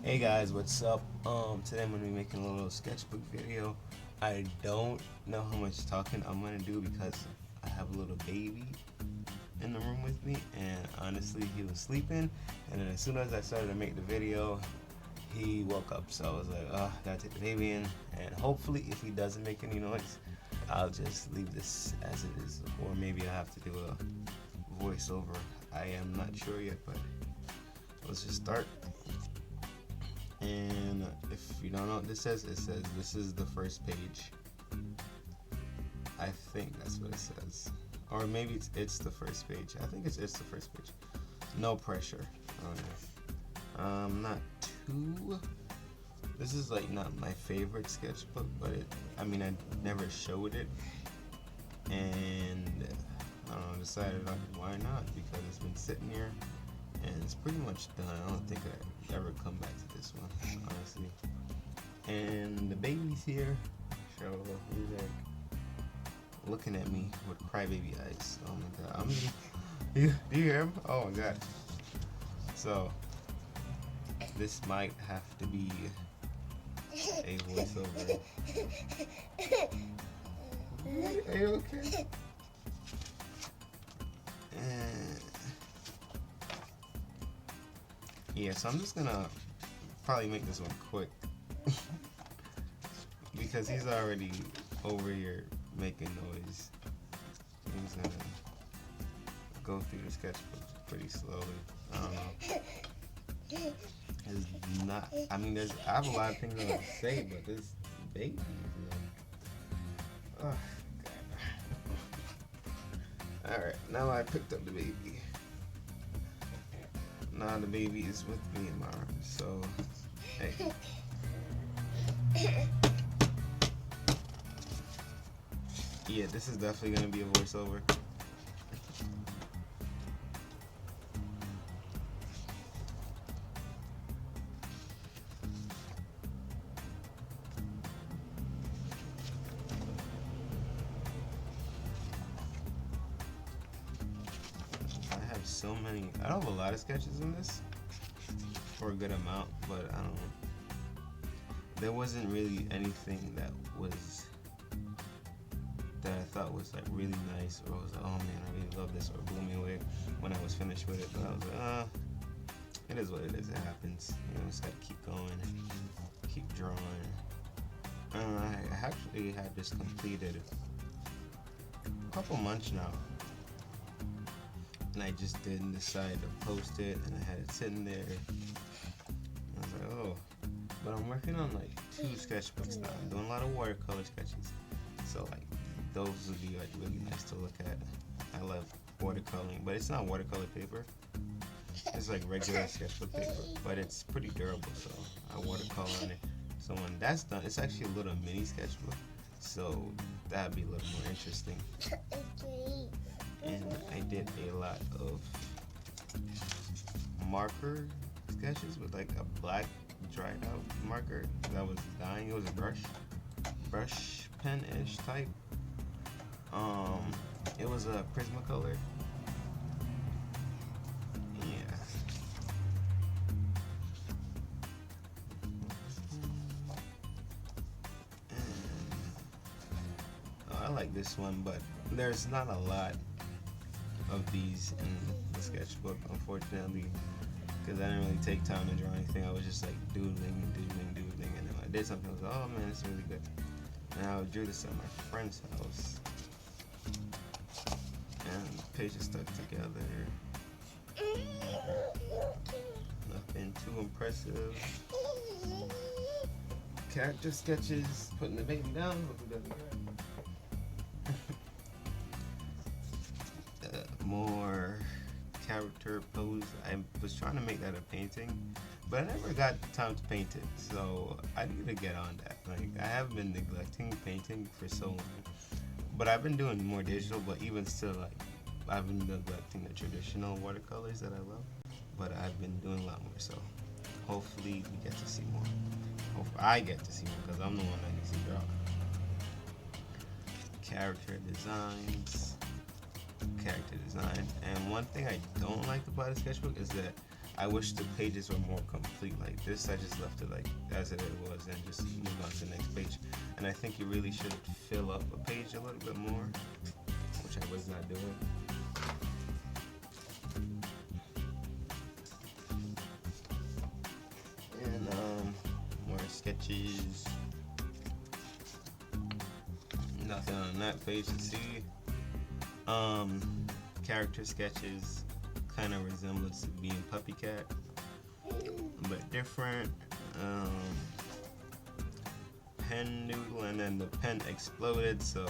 Hey guys, what's up? Today I'm gonna be making a little sketchbook video. I don't know how much talking I'm gonna do because I have a little baby in the room with me, and honestly, he was sleeping. And then as soon as I started to make the video, he woke up. So I was like, oh, gotta take the baby in. And hopefully, if he doesn't make any noise, I'll just leave this as it is, or maybe I have to do a voiceover. I am not sure yet, but let's just start. And if you don't know what this says, it says this is the first page. I think that's what it says, or maybe it's the first page. I think it's the first page. No pressure on it. Not too. This is like not my favorite sketchbook, but I never showed it, and I don't know, decided like why not, because it's been sitting here and it's pretty much done. I don't think I ever come back to this one, honestly. And the baby's here, so he's like looking at me with crybaby eyes. Oh my god, do you hear him? Oh my god. So this might have to be a voiceover. Are you okay? Yeah, so I'm just gonna probably make this one quick because he's already over here making noise. He's gonna go through the sketchbook pretty slowly. I don't know. It's not. I have a lot of things I want to say, but this baby. Oh God. All right, now I picked up the baby. Now the baby is with me in my arms, so hey. Yeah, this is definitely gonna be a voiceover. So many. I don't have a lot of sketches in this, for a good amount, but I don't know. There wasn't really anything that I thought was like really nice, or I was like, oh man, I really love this, or blew me away when I was finished with it. But I was like, it is what it is. It happens. You know, just gotta keep going, keep drawing. I actually had this completed a couple months now. And I just didn't decide to post it, and I had it sitting there. I was like, oh. But I'm working on like 2 sketchbooks now. I'm doing a lot of watercolor sketches. So like those would be like really nice to look at. I love watercoloring, but it's not watercolor paper. It's like regular sketchbook paper, but it's pretty durable, so I watercolor on it. So when that's done, it's actually a little mini sketchbook. So that'd be a little more interesting. And I did a lot of marker sketches with like a black dried out marker that was dying. It was a brush pen-ish type. It was a Prismacolor. Yeah. I like this one, but there's not a lot of these in the sketchbook, unfortunately, because I didn't really take time to draw anything. I was just like doodling, and then when I did something, I was like, oh man, it's really good. And I drew this at my friend's house, and the pages stuck together. Nothing too impressive. Character sketches, putting the baby down, hope he doesn't cry. More character pose. I was trying to make that a painting, but I never got time to paint it, so I need to get on that. Like, I have been neglecting painting for so long, but I've been doing more digital, but even still, like, I've been neglecting the traditional watercolors that I love, but I've been doing a lot more, so hopefully we get to see more. Hopefully I get to see more, because I'm the one that needs to draw. Character designs. Character design. And one thing I don't like about a sketchbook is that I wish the pages were more complete like this. I just left it like as it was and just moved on to the next page. And I think you really should fill up a page a little bit more, which I was not doing. And more sketches. Nothing on that page to see. Character sketches, kind of resemblance to being Puppy Cat, but different. Pen noodle, and then the pen exploded, so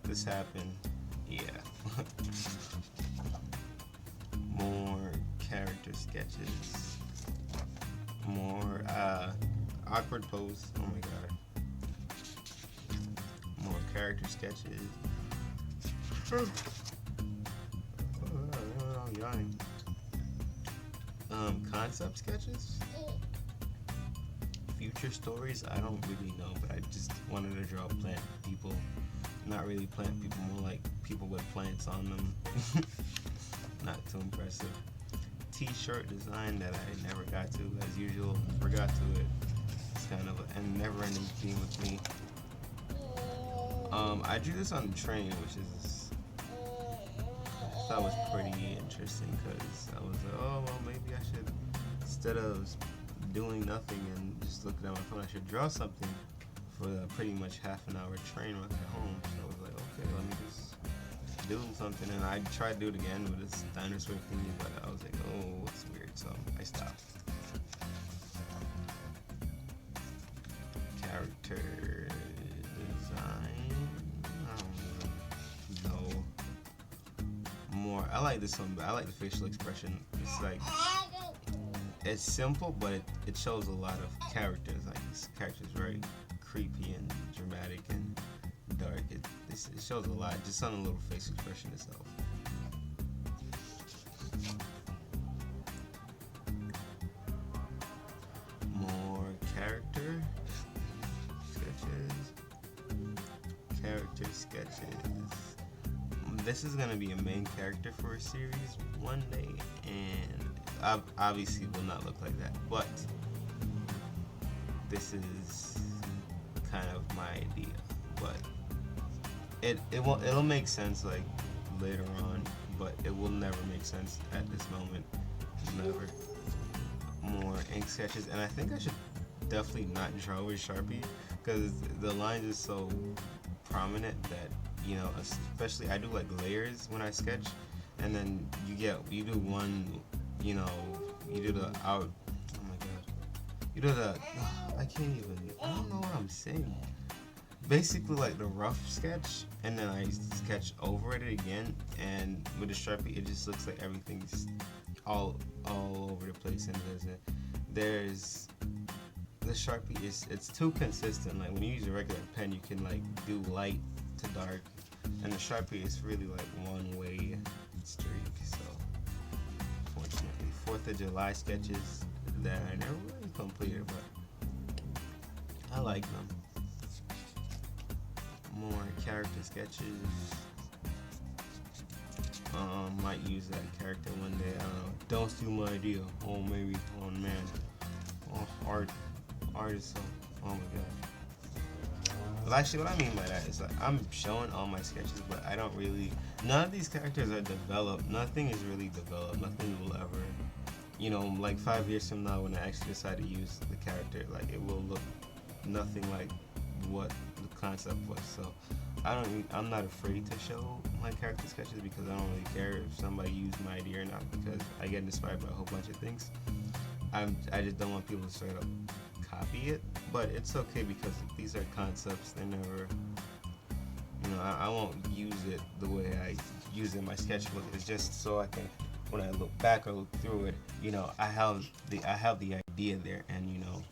this happened. Yeah. More character sketches. More awkward pose. Oh my god. More character sketches. I'm yawning. Concept sketches. Future stories, I don't really know, but I just wanted to draw plant people. Not really plant people, more like people with plants on them. Not too impressive. T-shirt design that I never got to, as usual. Forgot to it. It's kind of a never-ending theme with me. I drew this on the train, which is I thought was pretty interesting because I was like, oh well, maybe I should, instead of doing nothing and just looking at my phone, I should draw something for the pretty much half an hour train ride home. So I was like, okay, let me just do something. And I tried to do it again with this dinosaur thingy, but I was like, oh, it's weird, so I stopped. Character design, I don't know. More, I like this one, but I like the facial expression. It's like, it's simple, but it shows a lot of characters. Like this character is very creepy and dramatic and dark. It shows a lot just on a little face expression itself. More character sketches. Character sketches. This is gonna be a main character for a series one day, and obviously will not look like that, but this is kind of my idea. But it'll make sense like later on, but it will never make sense at this moment. Never. More ink sketches, and I think I should definitely not draw with Sharpie because the lines is so prominent that, you know, especially I do like layers when I sketch, and then you do one, you know, you do the out. Oh my god, you do the. I can't even. I don't know what I'm saying. Basically, like the rough sketch, and then I sketch over it again. And with the Sharpie, it just looks like everything's all over the place. And there's the Sharpie it's too consistent. Like when you use a regular pen, you can like do light to dark, and the Sharpie is really like one way streak. So. 4th of July sketches that I never really completed, but I like them. More character sketches. Might use that character one day. I don't know. Don't steal my idea. Oh, maybe. Oh, man. Oh, art is so. Oh my god. Well, actually, what I mean by that is like I'm showing all my sketches, but I don't really. None of these characters are developed. Nothing is really developed. Nothing will ever. You know, like 5 years from now, when I actually decide to use the character, like it will look nothing like what the concept was. So I'm not afraid to show my character sketches because I don't really care if somebody used my idea or not, because I get inspired by a whole bunch of things. I just don't want people to straight up copy it, but it's okay because these are concepts. They're never, you know, I won't use it the way I use it in my sketchbook. It's just so I can, when I look back or look through it, you know, I have the idea there, and you know,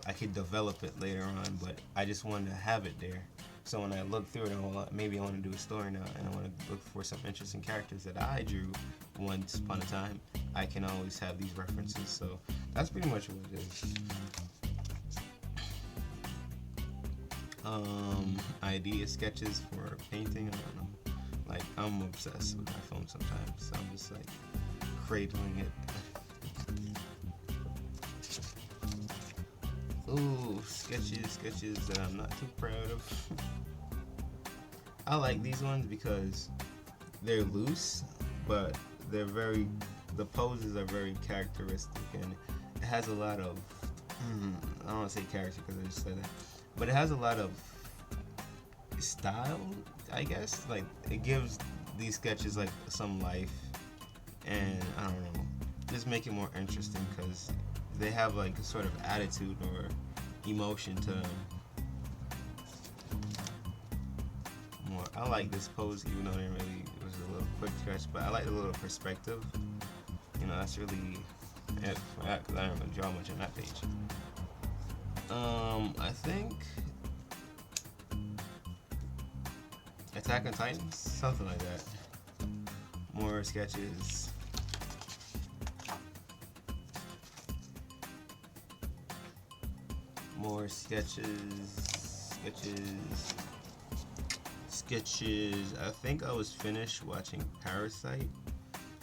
I could develop it later on, but I just wanted to have it there. So when I look through it, maybe I want to do a story now, and I want to look for some interesting characters that I drew once upon a time. I can always have these references. So that's pretty much what it is. Idea sketches for painting. I don't know. Like I'm obsessed with my phone sometimes. So I'm just like cradling it. Ooh, sketches that I'm not too proud of. I like these ones because they're loose, but the poses are very characteristic, and it has a lot of, I don't want to say character because I just said that, but it has a lot of style, I guess. Like, it gives these sketches like some life, and I don't know, just make it more interesting because they have like a sort of attitude or emotion to them. More, I like this pose, even though it was a little quick stretch, but I like the little perspective. You know, that's really it for that because I don't really draw much on that page. I think Attack on Titan, something like that. More sketches. More sketches. I think I was finished watching Parasite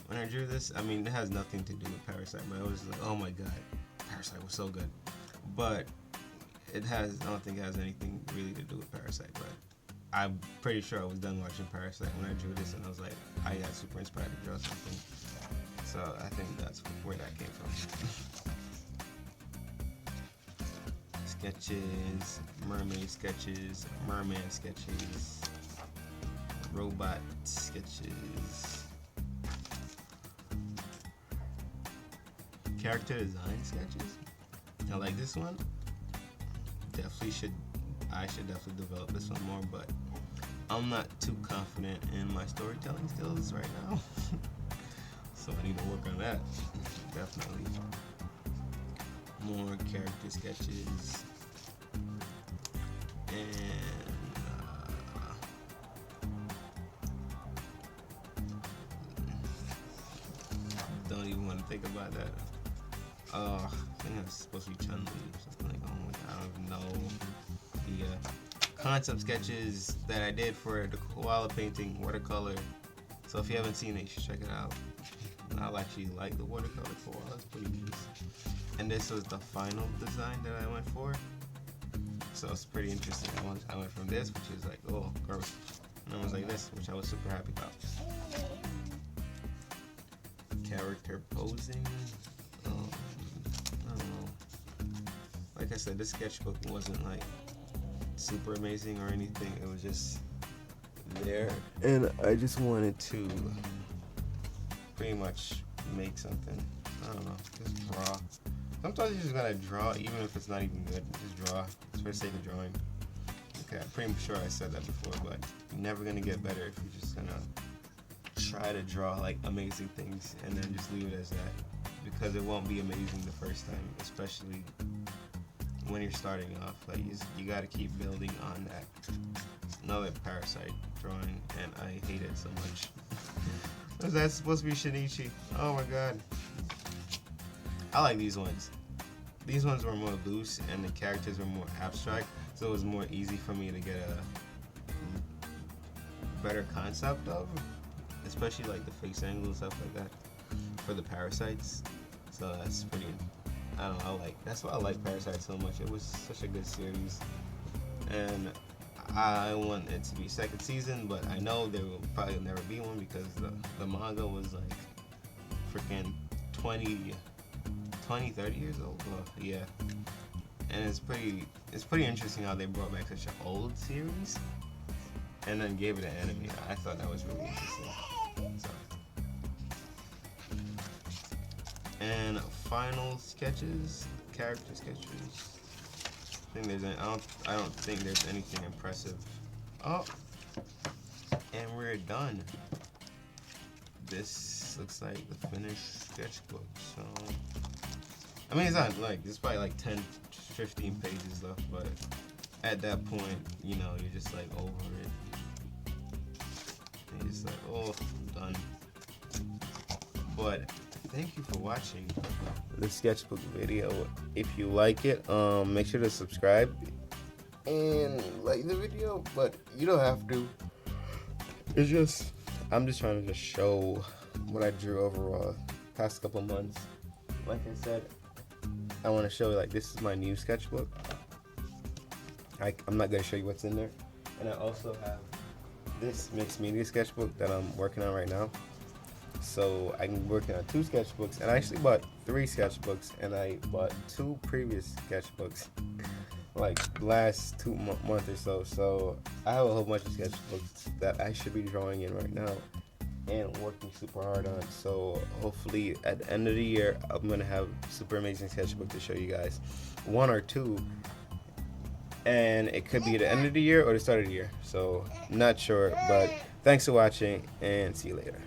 when I drew this. I mean, it has nothing to do with Parasite, but I was like, oh my god, Parasite was so good. But I don't think it has anything really to do with Parasite, but I'm pretty sure I was done watching Parasite when I drew this, and I was like, I got super inspired to draw something. So I think that's where that came from. Sketches, mermaid sketches, merman sketches, robot sketches, character design sketches. I like this one. I should definitely develop this one more, but I'm not too confident in my storytelling skills right now. So I need to work on that. Definitely. More character sketches. And don't even want to think about that. I think it's supposed to be Chun-Li or something like that. Oh my god, I don't even know. The concept sketches that I did for the koala painting watercolor. So if you haven't seen it, you should check it out. I actually like the watercolor koala. It's pretty nice. And this was the final design that I went for. So it's pretty interesting. I went from this, which is like, oh, gross. And I was like this, which I was super happy about. Character posing. I don't know. Like I said, this sketchbook wasn't like super amazing or anything. It was just there. And I just wanted to pretty much make something. I don't know. Just draw. Sometimes you just gotta draw, even if it's not even good. Just draw. It's for the sake of drawing. Okay, I'm pretty sure I said that before, but you're never gonna get better if you're just gonna try to draw like amazing things and then just leave it as that. Because it won't be amazing the first time, especially when you're starting off. Like you gotta keep building on that. Another Parasite drawing, and I hate it so much. Was that supposed to be Shinichi? Oh my god. I like these ones. These ones were more loose and the characters were more abstract, so it was more easy for me to get a better concept of, especially like the face angle and stuff like that for the parasites. So that's pretty, I don't know, that's why I like Parasite so much. It was such a good series, and I want it to be second season, but I know there will probably never be one because the manga was like freaking 30 years old. Well, yeah, and it's pretty interesting how they brought back such an old series and then gave it an anime. I thought that was really interesting. So, and final sketches, character sketches. I don't think there's anything impressive. Oh, and we're done. This looks like the finished sketchbook. So, I mean, it's not like, it's probably like 10, 15 pages left, but at that point, you know, you're just like over it. And you're just like, oh, I'm done. But thank you for watching the sketchbook video. If you like it, make sure to subscribe and like the video, but you don't have to. It's just, I'm just trying to just show what I drew overall past couple months. Like I said, I want to show you, like, this is my new sketchbook. I'm not going to show you what's in there. And I also have this mixed media sketchbook that I'm working on right now. So I'm working on 2 sketchbooks, and I actually bought 3 sketchbooks, and I bought 2 previous sketchbooks like last 2 months or so. So I have a whole bunch of sketchbooks that I should be drawing in right now and working super hard on. So hopefully at the end of the year, I'm gonna have super amazing sketchbook to show you guys, 1 or 2, and it could be the end of the year or the start of the year. So not sure, but thanks for watching, and see you later.